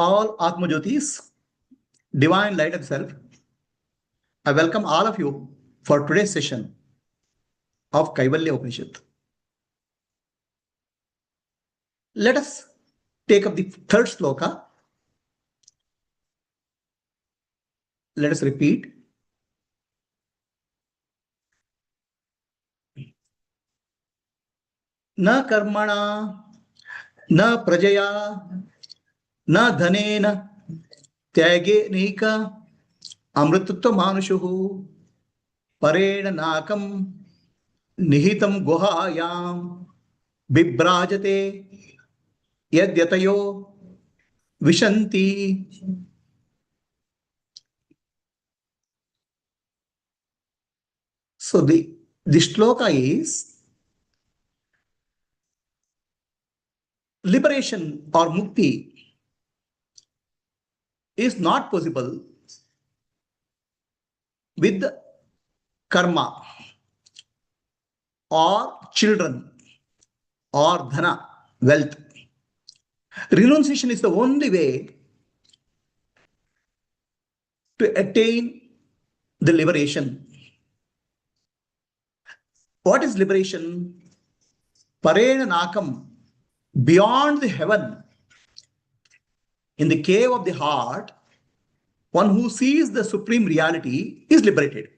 all Atmajyotis, divine light of self. I welcome all of you for today's session of Kaivalya Upanishad. Let us take up the third sloka. Let us repeat. Na karmana, na prajaya, na dhanena, tyage nika, amritutva manushuhu, parena nakam, nihitam guhayam, bibrajate, yadyatayo, vishanti. So the shloka is liberation or mukti is not possible with karma or children or dhana, wealth. Renunciation is the only way to attain the liberation. What is liberation? Parena nakam, beyond the heaven, in the cave of the heart, one who sees the supreme reality is liberated.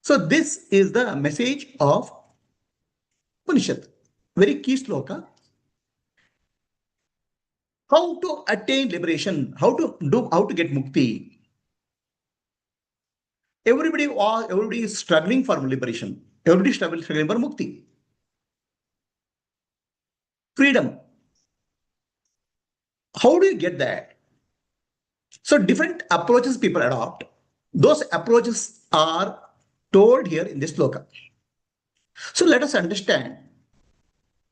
So this is the message of Upanishad. Very key sloka. How to attain liberation? How to get mukti? Everybody is struggling for liberation. Everybody is struggling for mukti. Freedom. How do you get that? So different approaches people adopt. Those approaches are told here in this sloka. So let us understand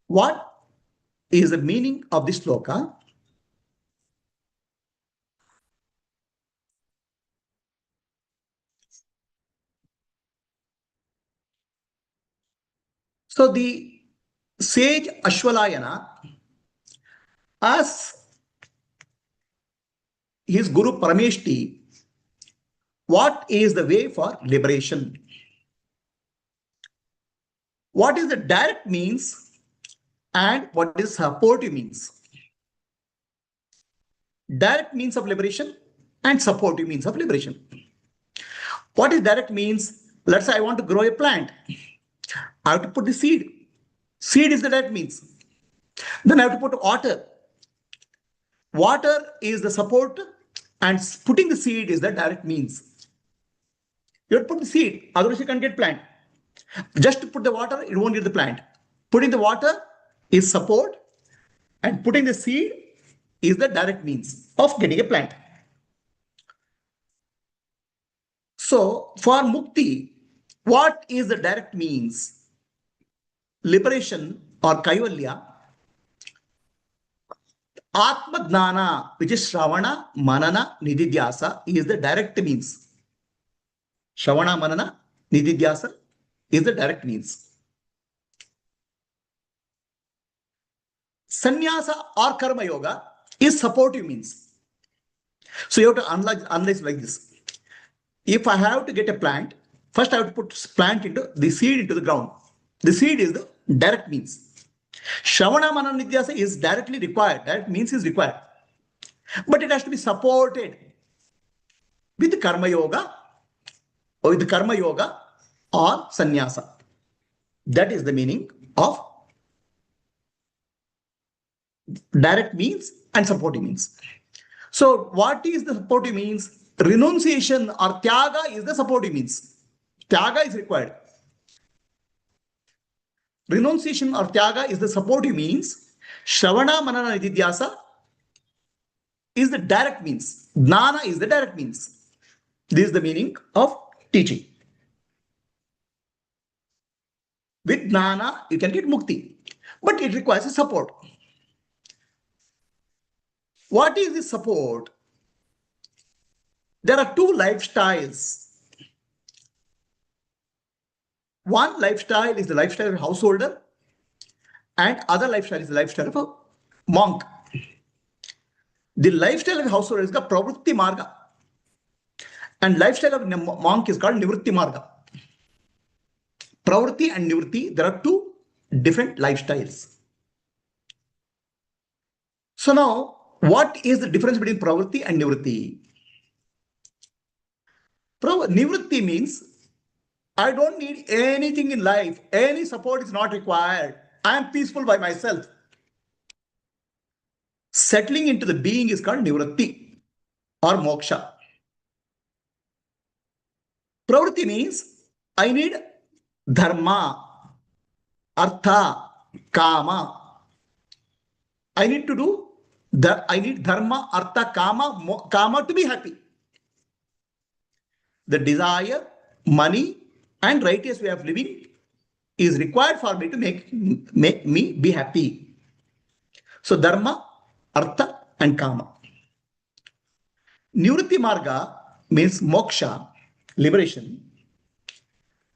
what is the meaning of this sloka. So the sage Ashwalayana asks his Guru Parameshti, what is the way for liberation? What is the direct means and what is supportive means? Direct means of liberation and supportive means of liberation. What is direct means? Let's say I want to grow a plant. I have to put the seed. Seed is the direct means. Then I have to put water. Water is the support and putting the seed is the direct means. You have to put the seed, otherwise you can't get plant. Just to put the water, you won't get the plant. Putting the water is support and putting the seed is the direct means of getting a plant. So for mukti, what is the direct means? Liberation or kaivalya, Atma Dnana, which is Shravana, Manana, Nididhyasa, is the direct means. Shravana, Manana, Nididhyasa is the direct means. Sannyasa or Karma Yoga is supportive means. So you have to analyze like this. If I have to get a plant, first I have to put plant into the seed into the ground. The seed is the direct means. Shravana Manana Nidhyasa is directly required. Direct means is required. But it has to be supported with Karma Yoga or Sannyasa. That is the meaning of direct means and supportive means. So what is the supportive means? Renunciation or Tyaga is the supportive means. Tyaga is required. Renunciation or Tyaga is the supportive means. Shravana Manana Nididhyasa is the direct means. Jnana is the direct means. This is the meaning of teaching. With Jnana, you can get mukti, but it requires a support. What is the support? There are two lifestyles. One lifestyle is the lifestyle of a householder, and other lifestyle is the lifestyle of a monk. The lifestyle of a householder is called pravritti marga, and lifestyle of a monk is called nivritti marga. Pravritti and nivritti, there are two different lifestyles. So now, what is the difference between pravritti and nivritti? Nivritti means I don't need anything in life. Any support is not required. I am peaceful by myself. Settling into the being is called nivritti or moksha. Pravritti means I need dharma, artha, kama. I need to do that. I need dharma, artha, kama to be happy. The desire, money, and righteous way of living is required for me to make me be happy. So dharma, artha, and kama. Nivritti marga means moksha, liberation.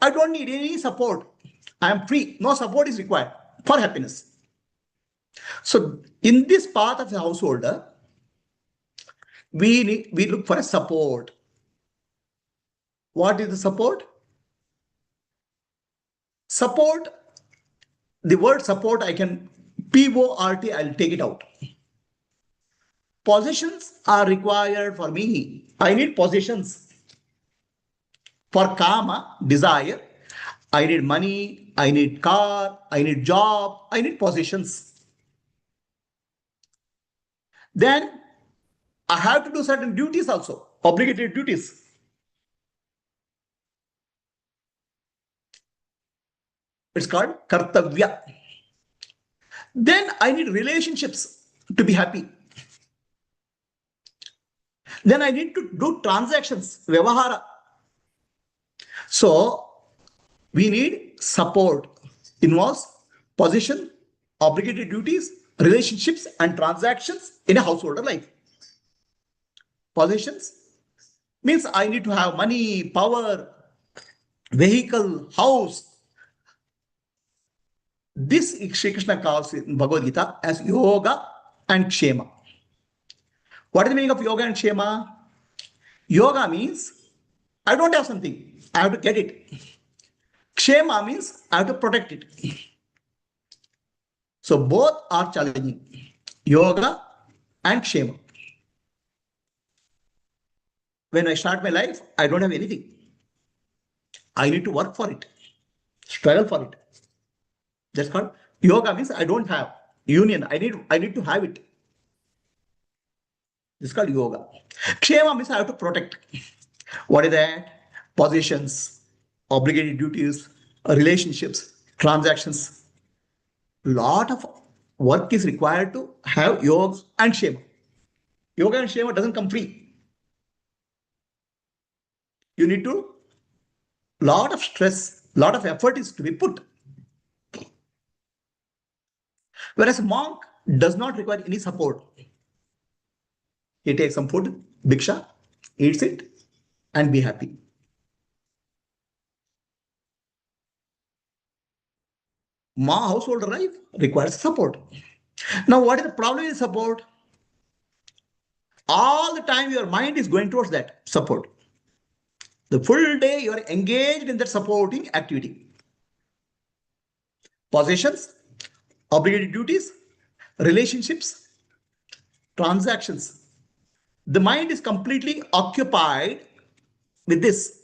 I don't need any support. I am free. No support is required for happiness. So in this path of the householder, we look for a support. What is the support? Support, the word support, I can PORT, I'll take it out. Possessions are required for me. I need possessions. For kama, desire, I need money, I need car, I need job, I need possessions. Then I have to do certain duties also, obligatory duties. It's called kartavya. Then I need relationships to be happy. Then I need to do transactions, vyavahara. So we need support. Involves position, obligatory duties, relationships, and transactions in a householder life. Possessions means I need to have money, power, vehicle, house. This Sri Krishna calls in Bhagavad Gita as yoga and kshema. What is the meaning of yoga and kshema? Yoga means I don't have something, I have to get it. Kshema means I have to protect it. So both are challenging, yoga and kshema. When I start my life, I don't have anything. I need to work for it, struggle for it. That's called yoga means I don't have union. I need to have it. This is called yoga. Kshema means I have to protect. What is that? Possessions, obligatory duties, relationships, transactions. Lot of work is required to have yoga and kshema. Yoga and kshema doesn't come free. You need to, lot of stress, lot of effort is to be put. Whereas a monk does not require any support. He takes some food, bhiksha, eats it, and be happy. Householder life requires support. Now, what is the problem with support? All the time your mind is going towards that support. The full day you are engaged in that supporting activity. Possessions, obligatory duties, relationships, transactions. The mind is completely occupied with this.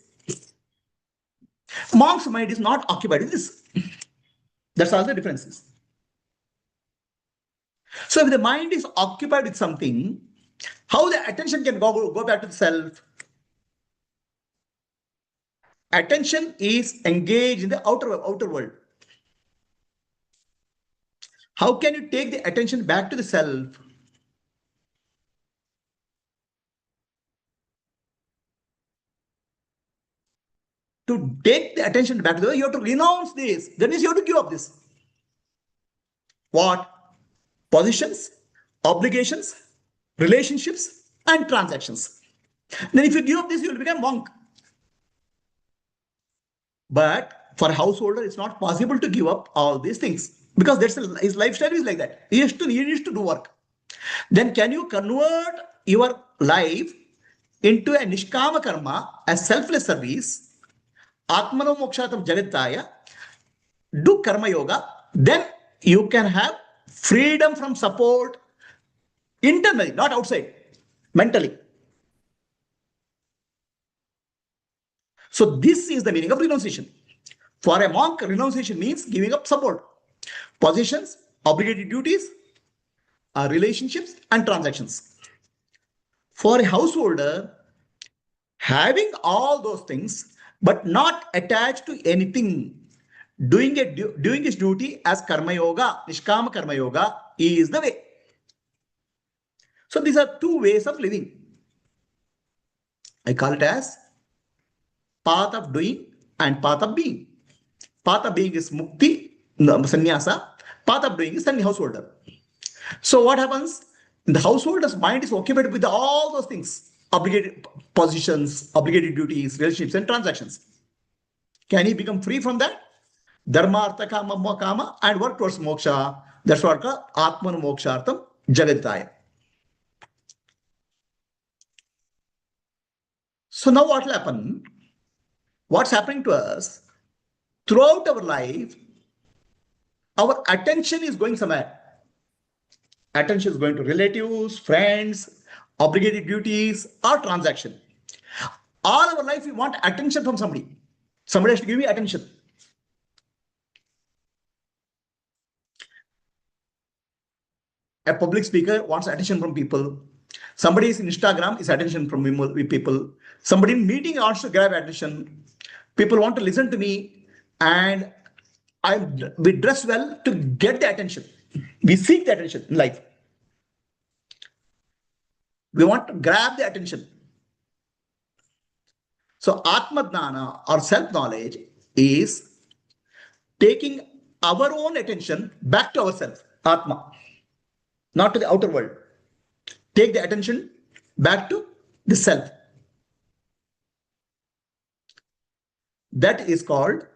Monk's mind is not occupied with this. That's all the differences. So if the mind is occupied with something, how the attention can go back to the self? Attention is engaged in the outer world. How can you take the attention back to the self? To take the attention back to the, you have to renounce this. That means you have to give up this. What? Positions, obligations, relationships, and transactions. Then if you give up this, you will become monk. But for a householder, it's not possible to give up all these things because his lifestyle is like that. He needs to do work. Then can you convert your life into a nishkama karma, a selfless service, atmano mokshatam jagataya, do karma yoga, then you can have freedom from support internally, not outside, mentally. So this is the meaning of renunciation. For a monk, renunciation means giving up support, positions, obligated duties, relationships, and transactions. For a householder, having all those things but not attached to anything, doing his duty as karma yoga, nishkama karma yoga is the way. So these are two ways of living. I call it as path of doing and path of being. Path of being is mukti, sannyasa. Path of doing is householder. So what happens? The householder's mind is occupied with all those things, obligated positions, obligated duties, relationships, and transactions. Can he become free from that? Dharma, artha, kama, kama, and work towards moksha. That's what called atman mokshartam jagataya. So now what will happen? What's happening to us? Throughout our life, our attention is going somewhere. Attention is going to relatives, friends, obligated duties, or transaction. All our life, we want attention from somebody. Somebody has to give me attention. A public speaker wants attention from people. Somebody is in Instagram is attention from people. Somebody in meeting wants to grab attention. People want to listen to me, and we dress well to get the attention. We seek the attention in life. We want to grab the attention. So Atmadnana or self-knowledge is taking our own attention back to ourselves, Atma, not to the outer world. Take the attention back to the self. That is called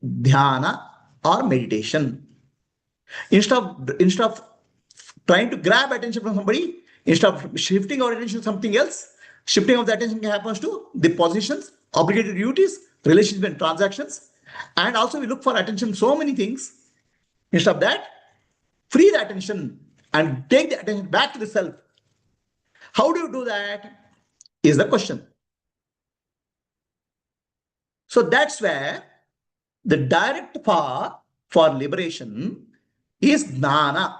dhyana or meditation. Instead of trying to grab attention from somebody, instead of shifting our attention to something else, shifting of the attention happens to the positions, obligated duties, relationships and transactions. And also we look for attention so many things. Instead of that, free the attention and take the attention back to the self. How do you do that is the question. So that's where the direct path for liberation is jnana,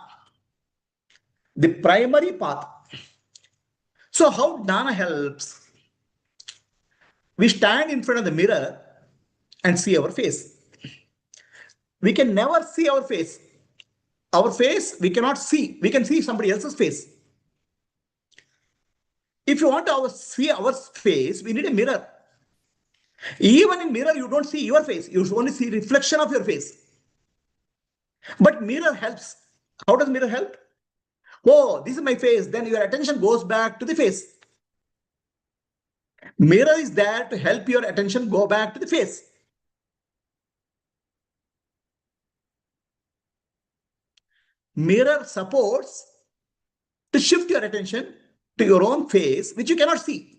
the primary path. So how jnana helps? We stand in front of the mirror and see our face. We can never see our face. Our face, we cannot see. We can see somebody else's face. If you want to see our face, we need a mirror. Even in mirror, you don't see your face. You only see reflection of your face. But mirror helps. How does mirror help? Oh, this is my face. Then your attention goes back to the face. Mirror is there to help your attention go back to the face. Mirror supports to shift your attention to your own face, which you cannot see.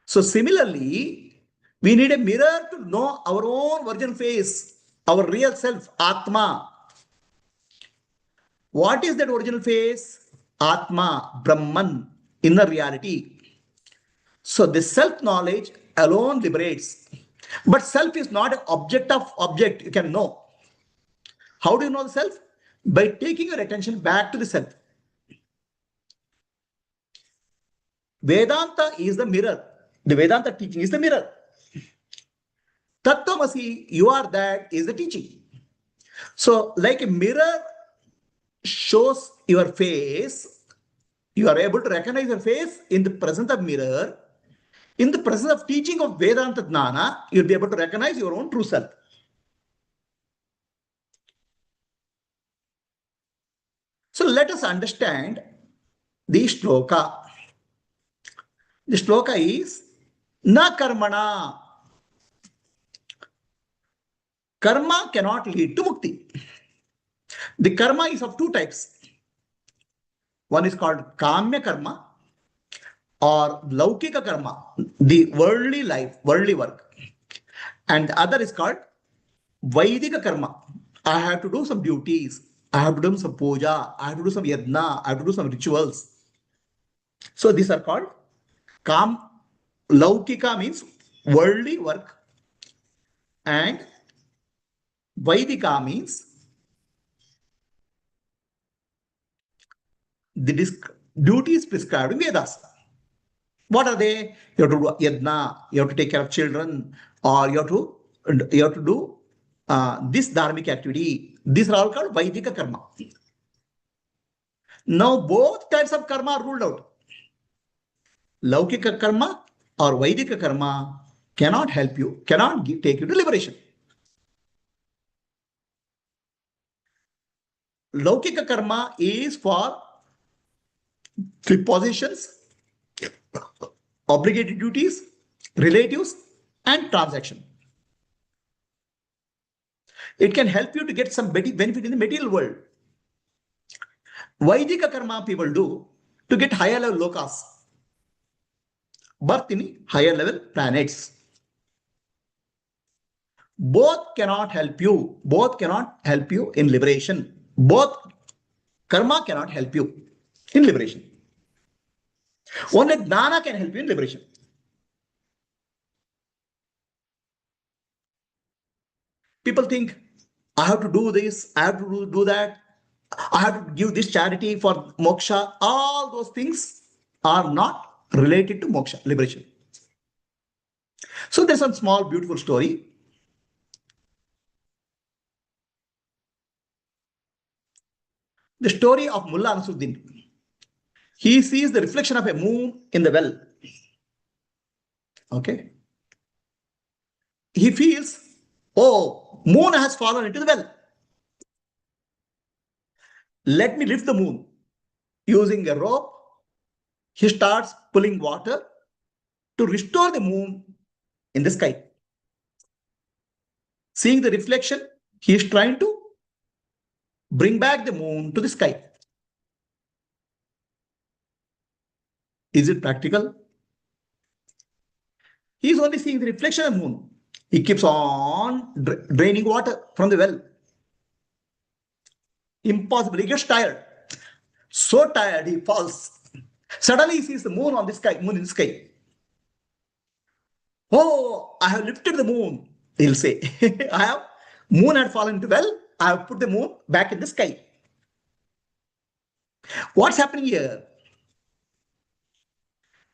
So similarly, we need a mirror to know our own virgin face, our real self, Atma. What is that original face? Atma, Brahman, inner reality. So the self-knowledge alone liberates. But self is not an object of object you can know. How do you know the self? By taking your attention back to the self. Vedanta is the mirror. The Vedanta teaching is the mirror. Tattvamasi, you are that, is the teaching. So like a mirror shows your face, you are able to recognize your face in the presence of mirror. In the presence of teaching of Vedanta Jnana, you'll be able to recognize your own true self. So let us understand the shloka. The shloka is na karmana. Karma cannot lead to mukti. The karma is of two types. One is called kamya karma or laukika karma, the worldly life, worldly work. And the other is called Vaidika karma. I have to do some duties. I have to do some puja. I have to do some yajna. I have to do some rituals. So these are called kam. Laukika means worldly work, and Vaidika means the duties prescribed in Vedas. What are they? You have to do yajna, you have to take care of children, or you have to do this dharmic activity. These are all called Vaidika karma. Now both types of karma are ruled out. Laukika karma or Vaidika karma cannot help you, cannot take you to liberation. Laukika karma is for prepositions, obligated duties, relatives, and transaction. It can help you to get some benefit in the material world. Vaidika karma people do to get higher level lokas, birth in higher level planets. Both cannot help you. Both cannot help you in liberation. Both karma cannot help you in liberation. Only jnana can help you in liberation. People think, I have to do this, I have to do that, I have to give this charity for moksha. All those things are not related to moksha, liberation. So there's a small, beautiful story. The story of Mullah Nasruddin. He sees the reflection of a moon in the well. Okay. He feels, oh, moon has fallen into the well. Let me lift the moon. Using a rope, he starts pulling water to restore the moon in the sky. Seeing the reflection, he is trying to bring back the moon to the sky. Is it practical? He is only seeing the reflection of the moon. He keeps on draining water from the well. Impossible. He gets tired. So tired, he falls. Suddenly he sees the moon on the sky, moon in the sky. Oh, I have lifted the moon, he'll say. Moon had fallen into well, I have put the moon back in the sky. What's happening here?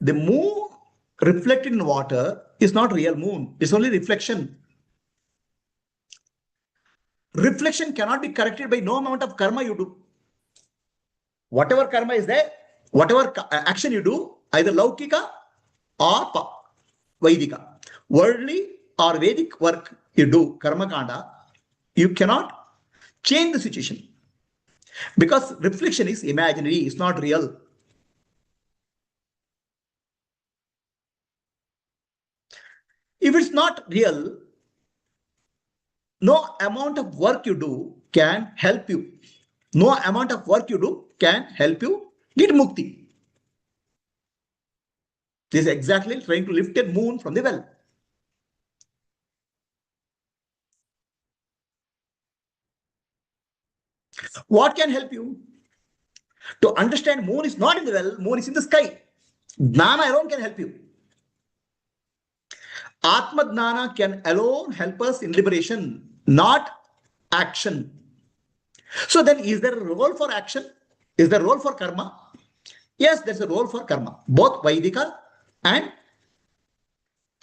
The moon reflected in water is not real moon. It's only reflection. Reflection cannot be corrected by no amount of karma you do. Whatever karma is there, whatever action you do, either laukika or Vaidika, worldly or Vedic work you do, karma kanda, you cannot change the situation. Because reflection is imaginary, it's not real. If it's not real, no amount of work you do can help you. No amount of work you do can help you get mukti. This is exactly trying to lift a moon from the well. What can help you? To understand moon is not in the well, moon is in the sky. Jnana alone can help you. Atma Jnana can alone help us in liberation, not action. So then, is there a role for action? Is there a role for karma? Yes, there's a role for karma, both Vaidika and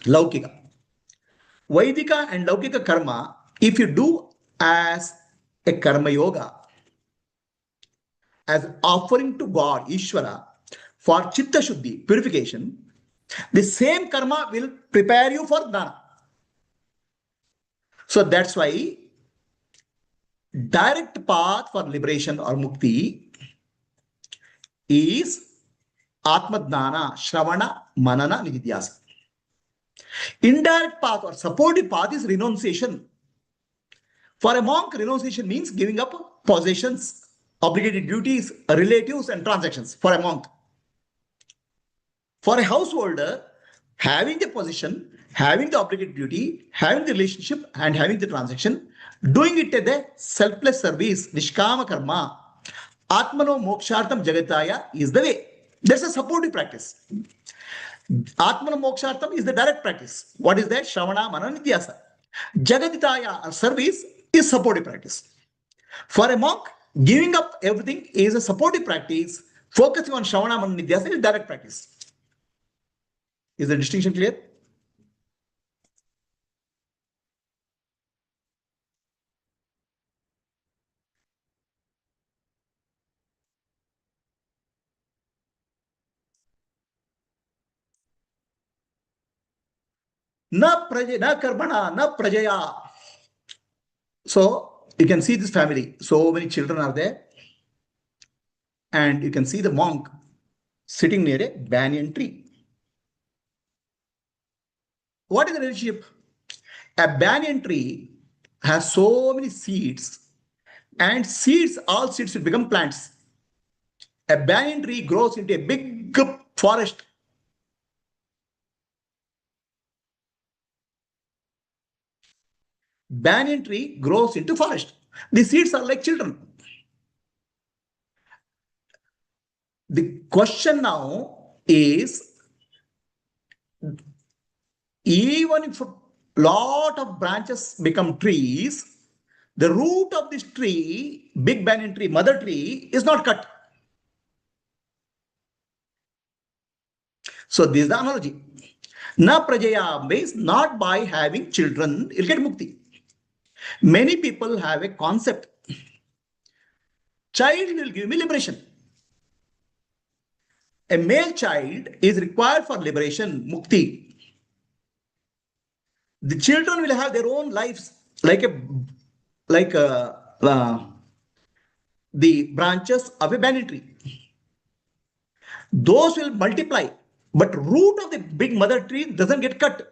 Laukika. Vaidika and Laukika karma, if you do as a karma yoga, as offering to God, Ishvara, for chitta shuddhi, purification, the same karma will prepare you for dana. So that's why direct path for liberation or mukti is Atmadnana, Shravana, Manana, Nididhyasa. Indirect path or supportive path is renunciation. For a monk, renunciation means giving up possessions, obligated duties, relatives, and transactions. For a monk. For a householder, having the position, having the obligated duty, having the relationship, and having the transaction, doing it as a selfless service, nishkama karma, atmano mokshartam jagataya is the way. That's a supportive practice. Atmano mokshartam is the direct practice. What is that? Shravana, Manana, Nityasa. Jagaditaya or service is supportive practice. For a monk, giving up everything is a supportive practice. Focusing on Shravana, Manana, Nityasa is direct practice. Is the distinction clear? Na karmana, na prajaya. So you can see this family. So many children are there. And you can see the monk sitting near a banyan tree. What is the relationship? A banyan tree has so many seeds, and seeds, all seeds will become plants. A banyan tree grows into a big forest. Banyan tree grows into forest. The seeds are like children. The question now is, even if a lot of branches become trees, the root of this tree, big banyan tree, mother tree, is not cut. So this is the analogy. Na prajaya means not by having children, you'll get mukti. Many people have a concept. Child will give me liberation. A male child is required for liberation, mukti. The children will have their own lives, like the branches of a banyan tree. Those will multiply, but root of the big mother tree doesn't get cut.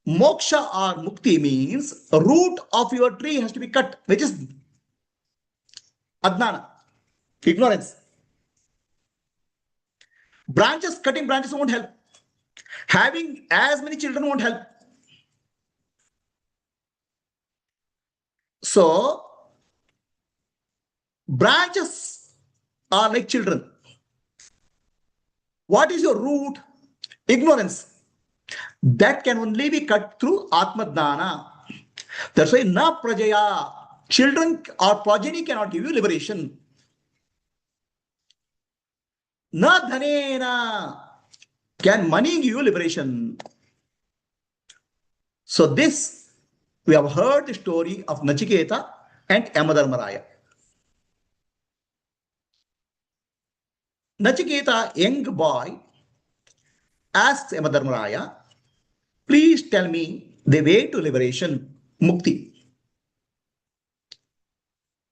Moksha or mukti means root of your tree has to be cut, which is adnana, ignorance. Cutting branches won't help. Having as many children won't help. So, branches are like children. What is your root? Ignorance. That can only be cut through Atmadana. That's why na prajaya. Children or progeny cannot give you liberation. Na dhanena. Can money give you liberation? So this, we have heard the story of Nachiketa and Yamadharmaraya. Nachiketa, young boy, asks Yamadharmaraya, please tell me the way to liberation, mukti.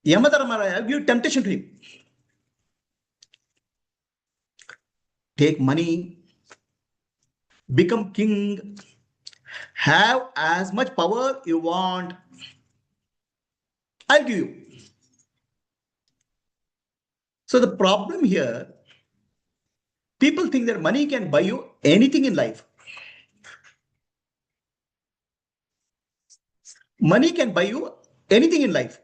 Yamadharmaraya gives temptation to him. Take money, become king, have as much power you want. I'll give you. So the problem here, people think that money can buy you anything in life. Money can buy you anything in life.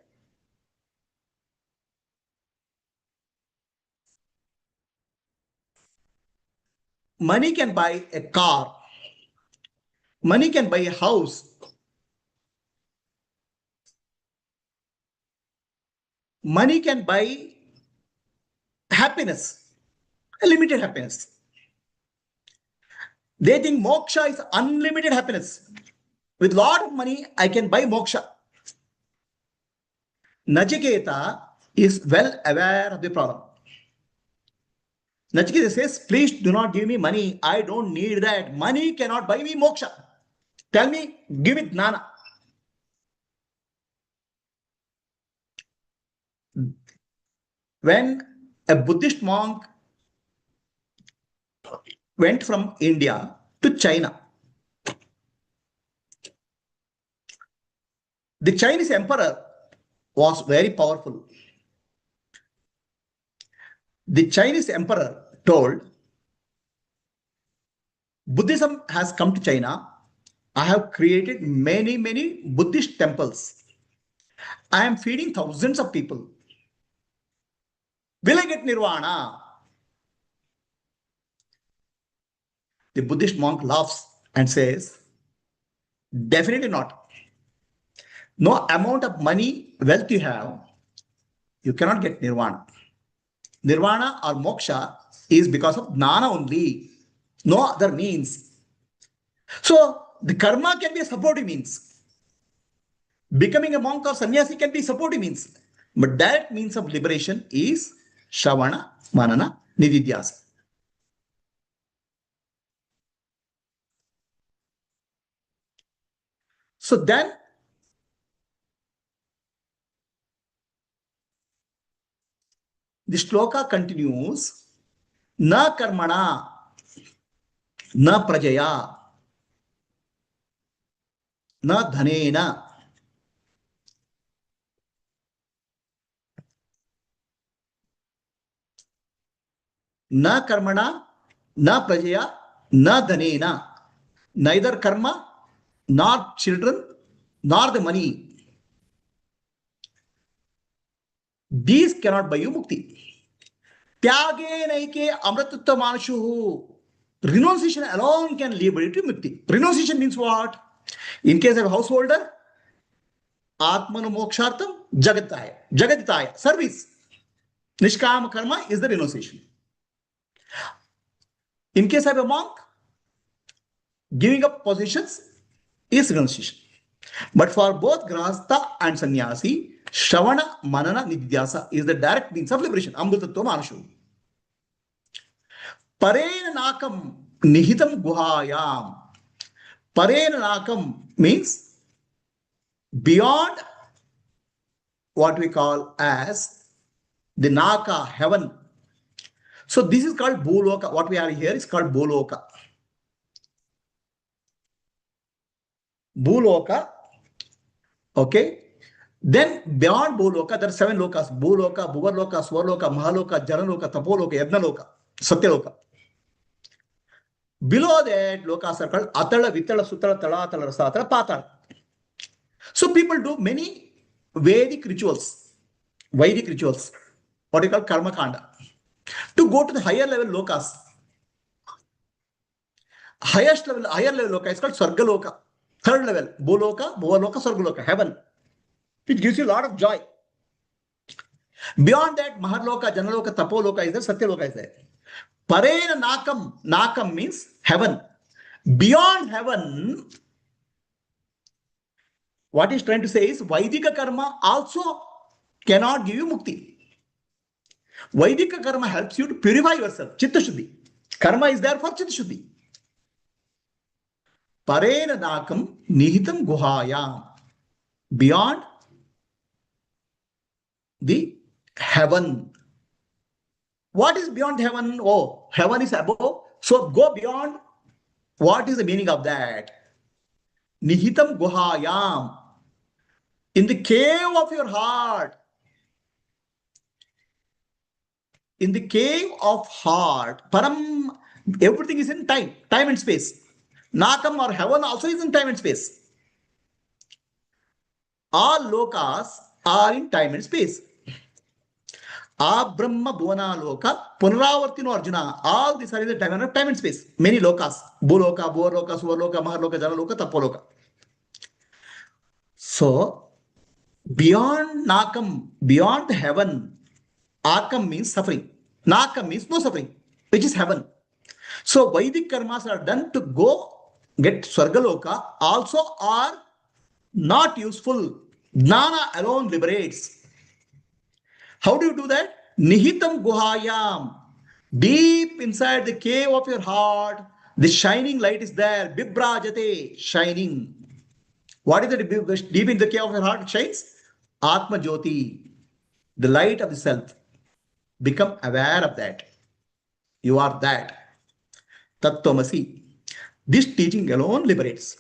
Money can buy a car. Money can buy a house. Money can buy happiness, a limited happiness. They think moksha is unlimited happiness. With lot of money, I can buy moksha. Nachiketa is well aware of the problem. Nachiketa says, please do not give me money. I don't need that. Money cannot buy me moksha. Tell me, give it Nana. When a Buddhist monk went from India to China, The Chinese emperor was very powerful. The Chinese emperor told, Buddhism has come to China. I have created many Buddhist temples. I am feeding thousands of people. Will I get nirvana? The Buddhist monk laughs and says, definitely not. No amount of money, wealth you have, you cannot get nirvana. Nirvana or moksha is because of jnana only, no other means. So the karma can be a supportive means. Becoming a monk or sannyasi can be supportive means. But that means of liberation is Shravana, Manana, Nididhyasa. So then the shloka continues, na karmana, na prajaya, na dhanena, na karmana, na prajaya, na dhanena. Neither karma, nor children, nor the money. These cannot buy you mukti. Tyage naike amratutva manashu. Renunciation alone can liberate you mukti. Renunciation means what? In case of a householder, atmanu mokshartam jagataya. Jagaditaya, service. Nishkama karma is the renunciation. In case of a monk, giving up positions is renunciation. But for both grahastha and sannyasi, Shravana, Manana, Nidhyasa is the direct means of liberation. Amritattva manashu. Parena nakam nihitam guhayam. Parena nakam means beyond what we call as the naka, heaven. So this is called Bhuloka. What we are here is called Bhuloka. Bhuloka. Okay. Then beyond Bhuloka, there are 7 lokas. Bhuloka, Bhuvarloka, Swarloka, Mahaloka, Janaloka, Tapoloka, Yajnaloka, Satyaloka. Below that, lokas are called Atala, Vitala, Sutala, Tala, Tala, Rasatala, Patala. So people do many Vedic rituals, what we call Karma Kanda, to go to the higher level lokas. Higher level loka is called Sargaloka. Third level, Bhuloka, Bhuvarloka, Sargaloka, heaven, which gives you a lot of joy. Beyond that, Maharloka, Janaloka, Tapoloka is there, Satyaloka is there. Parena nakam, nakam means heaven. Beyond heaven, what he's trying to say is Vaidika karma also cannot give you mukti. Vaidika karma helps you to purify yourself, Chitta Shuddhi. Karma is there for Chitta Shuddhi. Parena nakam nihitam guhayam. Beyond the heaven. What is beyond heaven? Oh, heaven is above. So go beyond. What is the meaning of that? Nihitam guhayam. In the cave of your heart. In the cave of heart. Param, everything is in time and space. Nakam or heaven also is in time and space. All lokas are in time and space. Brahma Bhuvana Loka, Punaravartino Arjuna, all these are in the time and space. Many lokas, Bhuloka, Bhuvarloka, Suvarloka, Maharloka, Janaloka, Tapoloka. So, beyond Nakam, beyond heaven, Akam means suffering. Nakam means no suffering, which is heaven. So, Vedic karmas are done to go get Swargaloka, also are not useful. Jnana alone liberates. How do you do that? Nihitam guhayam. Deep inside the cave of your heart, the shining light is there. Bibrajate, shining. What is the deep in the cave of your heart? It shines? Atma Jyoti, the light of the self. Become aware of that. You are that. Tattvamasi. This teaching alone liberates.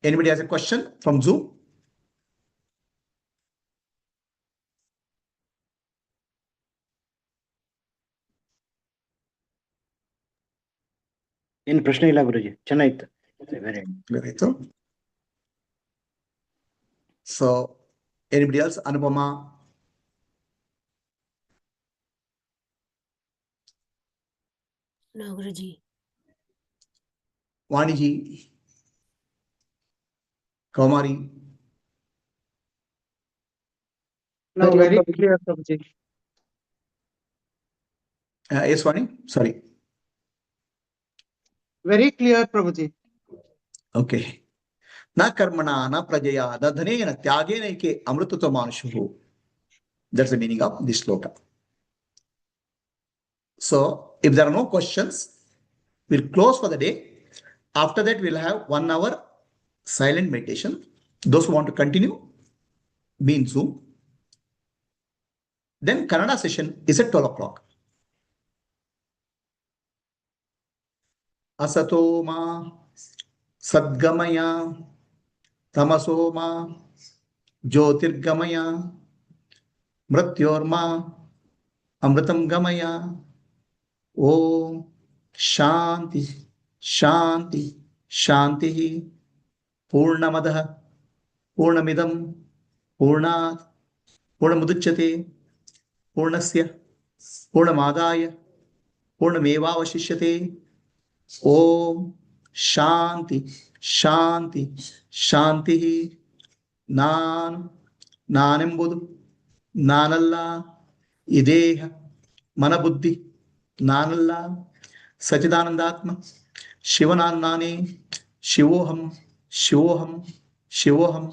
Anybody has a question from Zoom? ಏನು ಪ್ರಶ್ನೆ ಇಲ್ಲ ಗುರುಜಿ, ಚೆನ್ನಾಗಿತ್ತು. Very good. So, anybody else? Anupama? No, Guruji. Vaniji? Kaumari? No, very clear, Prabhuji. Yes, Vani? Sorry. Very clear, Prabhuji. Okay. Na karmana, na prajaya, na dhanena, tyagena ike amrutato manushuhu. That's the meaning of this sloka. So, if there are no questions, we'll close for the day. After that, we'll have 1 hour silent meditation. Those who want to continue, be in Zoom. Then Kannada session is at 12 o'clock. Asatoma Sadgamaya Tamasoma Jyotirgamaya Mrityorma Amritam Gamaya. Om Shanti Shanti Shanti Purnamadaha Purnamidam Purnat Purnamuduchyate Purnasya Purnamadaya Purnamevavashishyate. Om Shanti Shanti Shanti. Nanembudu Nanalla Ideha Manabuddhi Nanalla Sachidanandatma Shivanannane Shivoham Shivoham Shivoham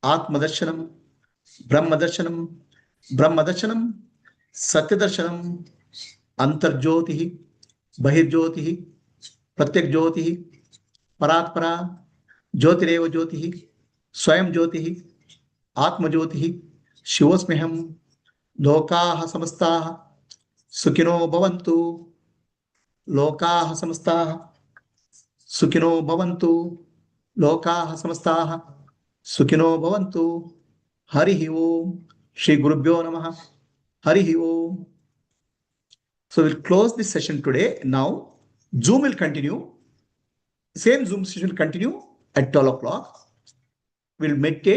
Atmadarshanam Brahmadarshanam Brahmadarshanam Satyadarshanam Antarjyotihi Bahirjyotihi Pratyak Jyotihi Paratpara Jyotireva Jyotihi Swayam Jyotihi Atma Jyotihi Shivosmeham Lokaha Samastaha Sukhino Bhavantu Lokaha Samastaha Sukhino Bhavantu Lokaha Samastaha Sukhino Bhavantu. Harihi Om. Shri Gurubhyo Namaha. Harihi Om. So we'll close this session today. Now, Zoom will continue. Same Zoom session will continue at 12 o'clock. We'll meditate.